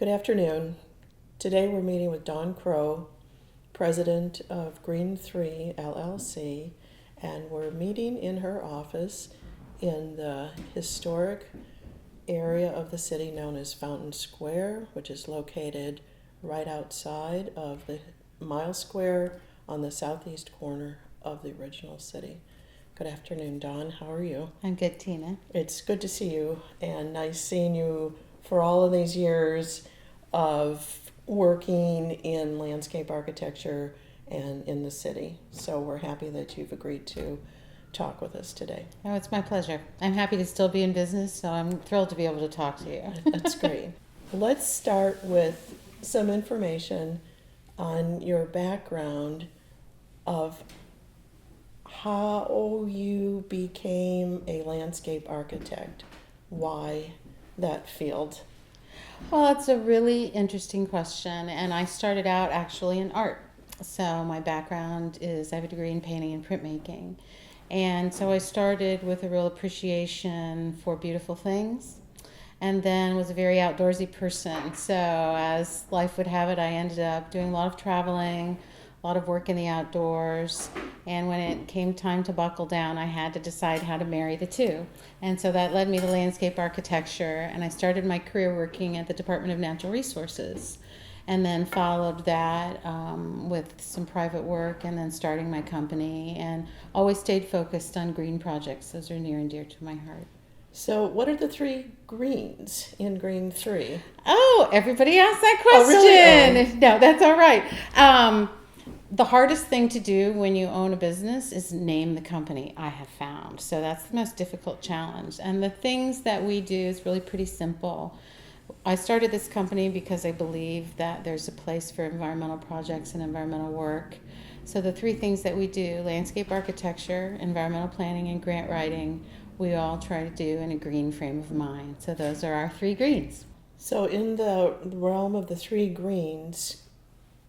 Good afternoon. Today we're meeting with Dawn Kroh, president of Green 3 LLC, and we're meeting in her office in the historic area of the city known as Fountain Square, which is located right outside of the Mile Square on the southeast corner of the original city. Good afternoon, Dawn. How are you? I'm good, Tina. It's good to see you, and nice seeing you for all of these years of working in landscape architecture and in the city. So we're happy that you've agreed to talk with us today. Oh, it's my pleasure. I'm happy to still be in business, so I'm thrilled to be able to talk to you. That's great. Let's start with some information on your background of how you became a landscape architect. Why that field? Well, it's a really interesting question, and I started out actually in art. So my background is I have a degree in painting and printmaking. And so I started with a real appreciation for beautiful things, and then was a very outdoorsy person. So as life would have it, I ended up doing a lot of traveling, a lot of work in the outdoors, and when it came time to buckle down, I had to decide how to marry the two. And so that led me to landscape architecture, and I started my career working at the Department of Natural Resources, and then followed that with some private work, and then starting my company, and always stayed focused on green projects. Those are near and dear to my heart. So what are the three greens in Green 3? Oh, everybody asked that Oh, question. really? Oh. No, that's all right. The hardest thing to do when you own a business is name the company, I have found. So that's the most difficult challenge. And the things that we do is really pretty simple. I started this company because I believe that there's a place for environmental projects and environmental work. So the three things that we do, landscape architecture, environmental planning, and grant writing, we all try to do in a green frame of mind. So those are our three greens. So in the realm of the three greens,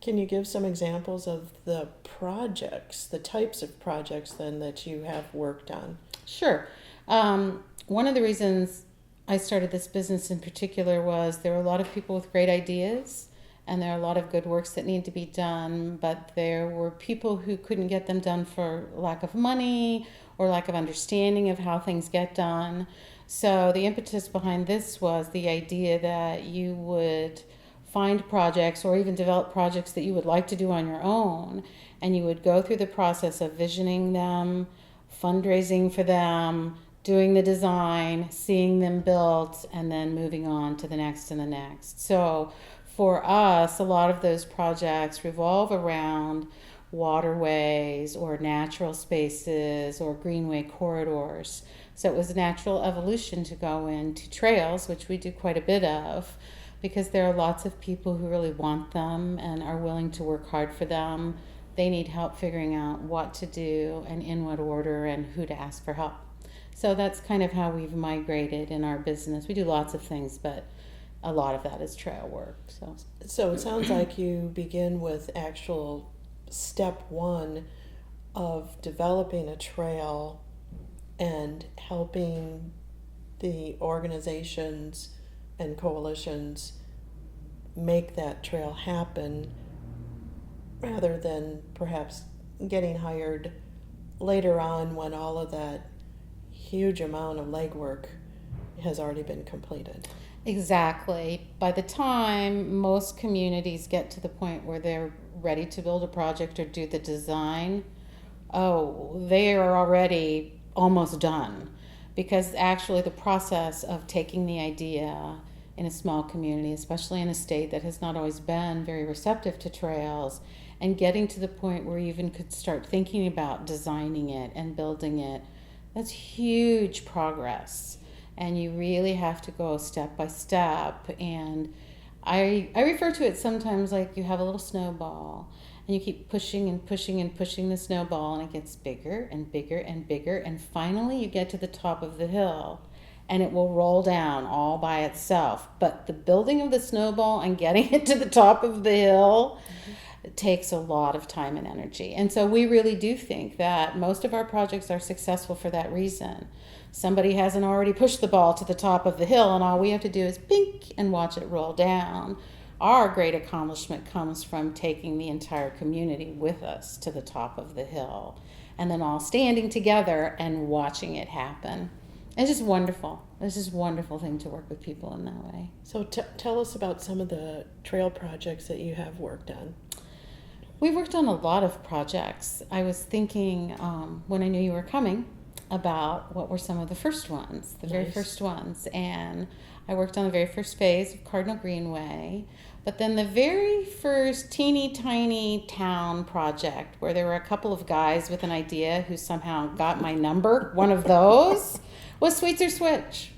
can you give some examples of the projects, the types of projects then that you have worked on? Sure. One of the reasons I started this business in particular was there were a lot of people with great ideas, and there are a lot of good works that need to be done, but there were people who couldn't get them done for lack of money or lack of understanding of how things get done. So the impetus behind this was the idea that you would find projects or even develop projects that you would like to do on your own, and you would go through the process of visioning them, fundraising for them, doing the design, seeing them built, and then moving on to the next and the next. So for us, a lot of those projects revolve around waterways or natural spaces or greenway corridors. So it was a natural evolution to go into trails, which we do quite a bit of, because there are lots of people who really want them and are willing to work hard for them. They need help figuring out what to do and in what order and who to ask for help. So that's kind of how we've migrated in our business. We do lots of things, but a lot of that is trail work. So it sounds like you begin with actual step one of developing a trail and helping the organizations and coalitions make that trail happen rather than perhaps getting hired later on when all of that huge amount of legwork has already been completed. Exactly. By the time most communities get to the point where they're ready to build a project or do the design, they are already almost done. Because actually the process of taking the idea in a small community, especially in a state that has not always been very receptive to trails, and getting to the point where you even could start thinking about designing it and building it, that's huge progress. And you really have to go step by step. And I refer to it sometimes like you have a little snowball, and you keep pushing and pushing and pushing the snowball, and it gets bigger and bigger and bigger, and finally you get to the top of the hill, and it will roll down all by itself. But the building of the snowball and getting it to the top of the hill, takes a lot of time and energy. And so we really do think that most of our projects are successful for that reason. Somebody hasn't already pushed the ball to the top of the hill, and all we have to do is bink and watch it roll down. Our great accomplishment comes from taking the entire community with us to the top of the hill, and then all standing together and watching it happen. It's just wonderful. It's just a wonderful thing to work with people in that way. So tell us about some of the trail projects that you have worked on. We've worked on a lot of projects. I was thinking when I knew you were coming about what were some of the first ones, the very first ones. And I worked on the very first phase of Cardinal Greenway, but then the very first teeny tiny town project where there were a couple of guys with an idea who somehow got my number, one of those, was Sweetser Switch.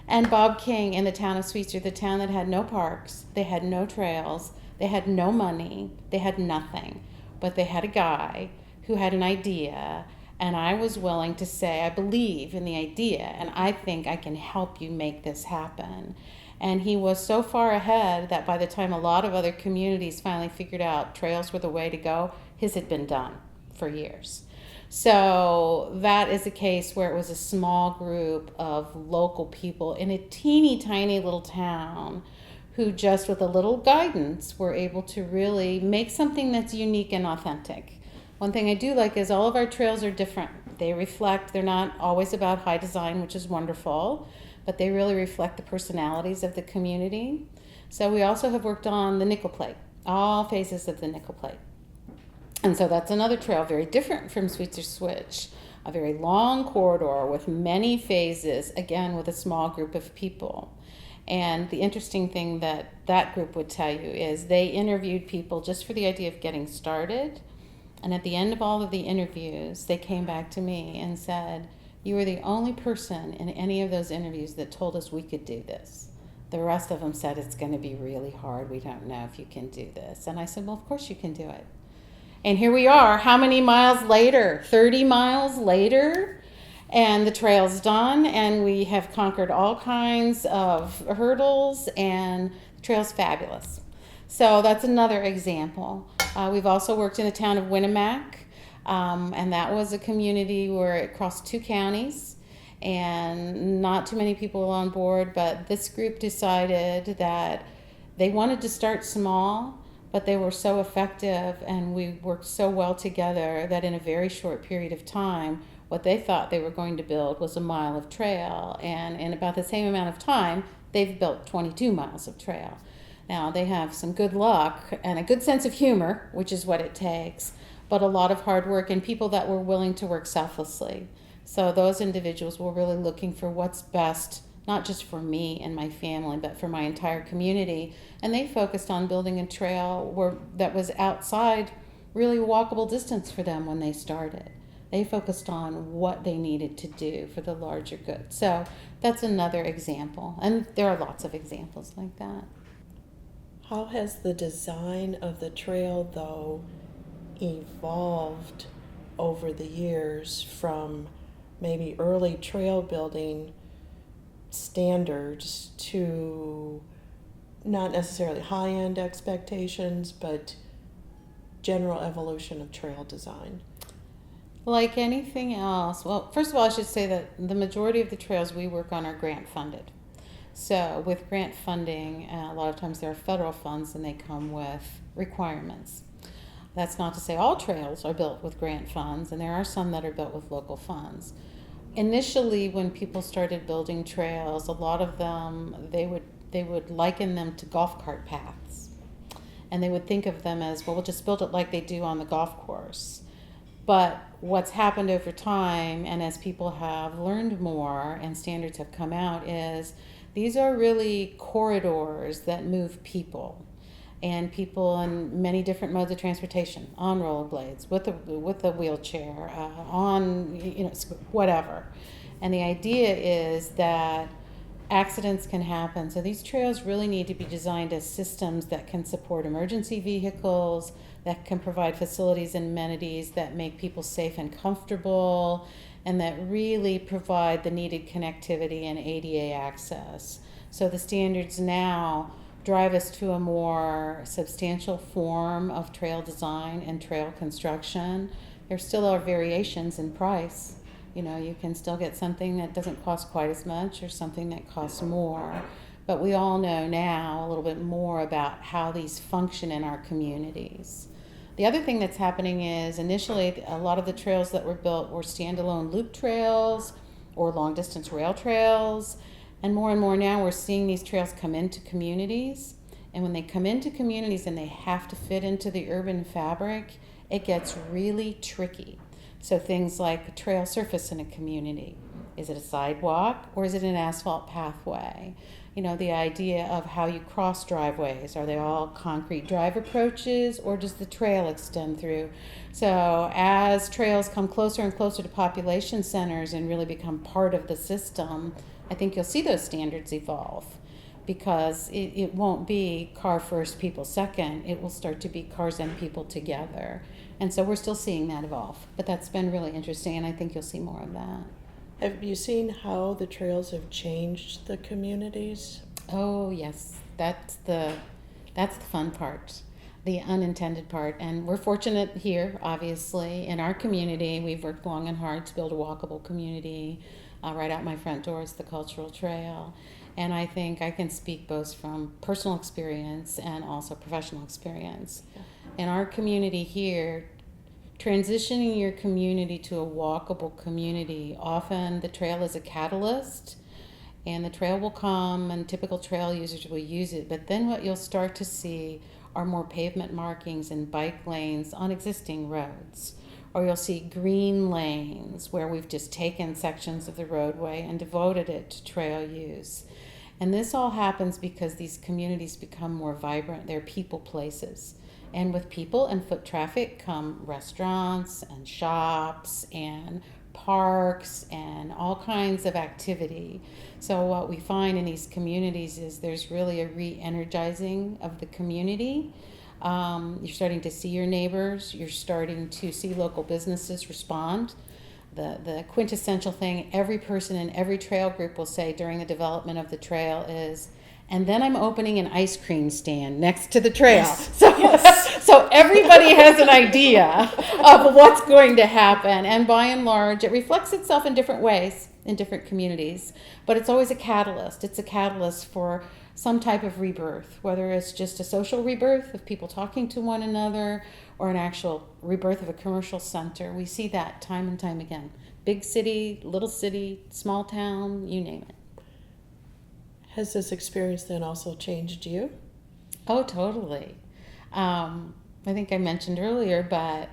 And Bob King in the town of Sweetser, the town that had no parks, they had no trails, they had no money, they had nothing, but they had a guy who had an idea, and I was willing to say, I believe in the idea, and I think I can help you make this happen. And he was so far ahead that by the time a lot of other communities finally figured out trails were the way to go, his had been done for years. So that is a case where it was a small group of local people in a teeny tiny little town who just with a little guidance were able to really make something that's unique and authentic. One thing I do like is all of our trails are different. They reflect, they're not always about high design, which is wonderful, but they really reflect the personalities of the community. So we also have worked on the nickel plate, all phases of the nickel plate. And so that's another trail very different from Sweetser Switch, a very long corridor with many phases, again with a small group of people. And the interesting thing that that group would tell you is they interviewed people just for the idea of getting started. And at the end of all of the interviews, they came back to me and said, you were the only person in any of those interviews that told us we could do this. The rest of them said, it's going to be really hard. We don't know if you can do this. And I said, well, of course you can do it. And here we are, how many miles later? 30 miles later, and the trail's done, and we have conquered all kinds of hurdles, and the trail's fabulous. So that's another example. We've also worked in the town of Winnemac, and that was a community where it crossed 2 counties, and not too many people were on board, but this group decided that they wanted to start small, but they were so effective and we worked so well together that in a very short period of time, what they thought they were going to build was a mile of trail. And in about the same amount of time, they've built 22 miles of trail. Now, they have some good luck and a good sense of humor, which is what it takes, but a lot of hard work and people that were willing to work selflessly. So those individuals were really looking for what's best, not just for me and my family, but for my entire community. And they focused on building a trail that was outside really walkable distance for them when they started. They focused on what they needed to do for the larger good. So that's another example. And there are lots of examples like that. How has the design of the trail, though, evolved over the years from maybe early trail building standards to not necessarily high-end expectations, but general evolution of trail design? Like anything else, well, first of all, I should say that the majority of the trails we work on are grant funded. So with grant funding, a lot of times there are federal funds and they come with requirements. That's not to say all trails are built with grant funds, and there are some that are built with local funds. Initially, when people started building trails, a lot of them, they would liken them to golf cart paths. And they would think of them as, well, we'll just build it like they do on the golf course. But what's happened over time, and as people have learned more and standards have come out, is these are really corridors that move people. And people in many different modes of transportation, on rollerblades, with a wheelchair, on whatever. And the idea is that accidents can happen. So these trails really need to be designed as systems that can support emergency vehicles, that can provide facilities and amenities that make people safe and comfortable, and that really provide the needed connectivity and ADA access. So the standards now drive us to a more substantial form of trail design and trail construction. There still are variations in price. You know, you can still get something that doesn't cost quite as much or something that costs more. But we all know now a little bit more about how these function in our communities. The other thing that's happening is initially a lot of the trails that were built were standalone loop trails or long distance rail trails. And more now we're seeing these trails come into communities. And when they come into communities and they have to fit into the urban fabric, it gets really tricky. So things like a trail surface in a community. Is it a sidewalk or is it an asphalt pathway? You know, the idea of how you cross driveways. Are they all concrete drive approaches or does the trail extend through? So as trails come closer and closer to population centers and really become part of the system, I think you'll see those standards evolve, because it won't be car first, people second. It will start to be cars and people together. And so we're still seeing that evolve. But that's been really interesting, and I think you'll see more of that. Have you seen how the trails have changed the communities? Oh, yes. That's the fun part, the unintended part. And we're fortunate here, obviously, in our community. We've worked long and hard to build a walkable community. Right out my front door is the cultural trail. And I think I can speak both from personal experience and also professional experience. In our community here, transitioning your community to a walkable community, often the trail is a catalyst, and the trail will come and typical trail users will use it. But then what you'll start to see are more pavement markings and bike lanes on existing roads. Or you'll see green lanes where we've just taken sections of the roadway and devoted it to trail use. And this all happens because these communities become more vibrant. They're people places. And with people and foot traffic come restaurants and shops and parks and all kinds of activity. So what we find in these communities is there's really a re-energizing of the community. You're starting to see your neighbors. You're starting to see local businesses respond. The quintessential thing every person in every trail group will say during the development of the trail is, and then I'm opening an ice cream stand next to the trail. Yes. So, yes. So everybody has an idea of what's going to happen. And by and large, it reflects itself in different ways in different communities. But it's always a catalyst. It's a catalyst for some type of rebirth, whether it's just a social rebirth of people talking to one another or an actual rebirth of a commercial center. We see that time and time again. Big city, little city, small town, you name it. Has this experience then also changed you? Oh, totally. I think I mentioned earlier, but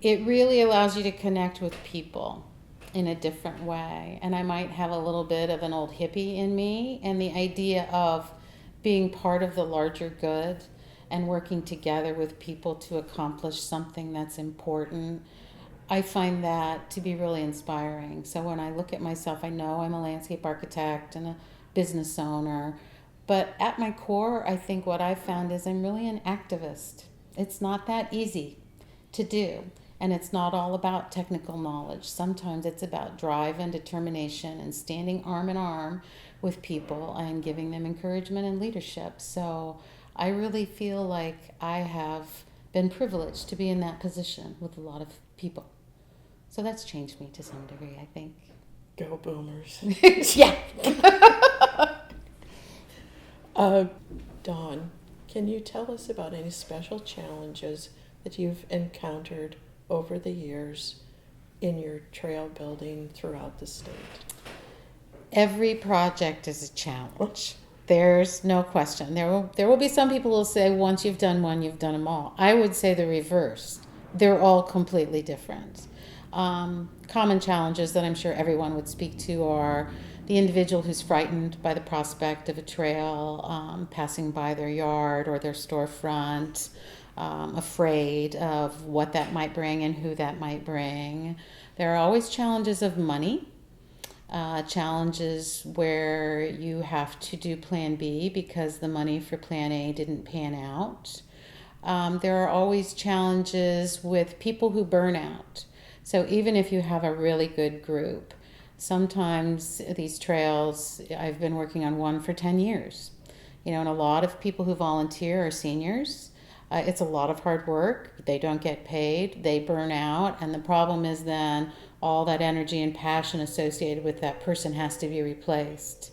it really allows you to connect with people in a different way. And I might have a little bit of an old hippie in me, and the idea of being part of the larger good and working together with people to accomplish something that's important, I find that to be really inspiring. So when I look at myself, I know I'm a landscape architect and a business owner, but at my core, I think what I've found is I'm really an activist. It's not that easy to do, and it's not all about technical knowledge. Sometimes it's about drive and determination and standing arm in arm with people and giving them encouragement and leadership. So I really feel like I have been privileged to be in that position with a lot of people. So that's changed me to some degree, I think. Go boomers. Yeah. Dawn, can you tell us about any special challenges that you've encountered over the years in your trail building throughout the state? Every project is a challenge. There's no question. There will be some people who will say once you've done one, you've done them all. I would say the reverse. They're all completely different. Common challenges that I'm sure everyone would speak to are the individual who's frightened by the prospect of a trail passing by their yard or their storefront, afraid of what that might bring and who that might bring. There are always challenges of money, challenges where you have to do Plan B because the money for Plan A didn't pan out. There are always challenges with people who burn out. So even if you have a really good group, sometimes these trails, I've been working on one for 10 years. And a lot of people who volunteer are seniors. It's a lot of hard work. They don't get paid. They burn out. And the problem is then all that energy and passion associated with that person has to be replaced.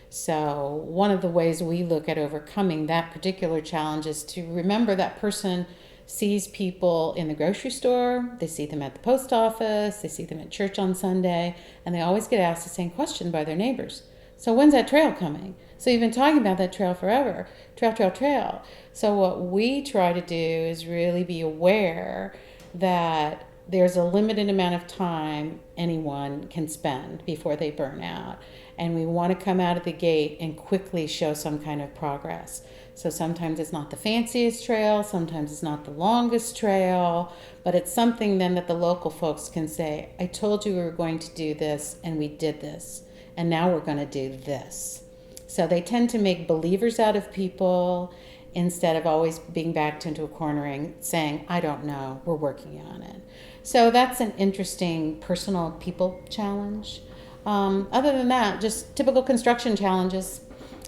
So, one of the ways we look at overcoming that particular challenge is to remember that person sees people in the grocery store, they see them at the post office, they see them at church on Sunday, and they always get asked the same question by their neighbors. So, when's that trail coming? So, you've been talking about that trail forever. Trail, trail, trail. So, what we try to do is really be aware that there's a limited amount of time anyone can spend before they burn out. And we want to come out of the gate and quickly show some kind of progress. So sometimes it's not the fanciest trail, sometimes it's not the longest trail, but it's something then that the local folks can say, I told you we were going to do this and we did this, and now we're going to do this. So they tend to make believers out of people instead of always being backed into a corner and saying, I don't know, we're working on it. So that's an interesting personal people challenge. Other than that, just typical construction challenges.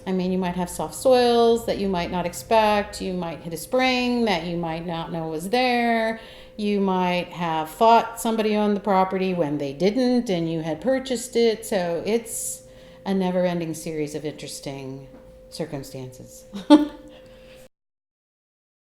I mean, you might have soft soils that you might not expect. You might hit a spring that you might not know was there. You might have thought somebody owned the property when they didn't and you had purchased it. So it's a never-ending series of interesting circumstances.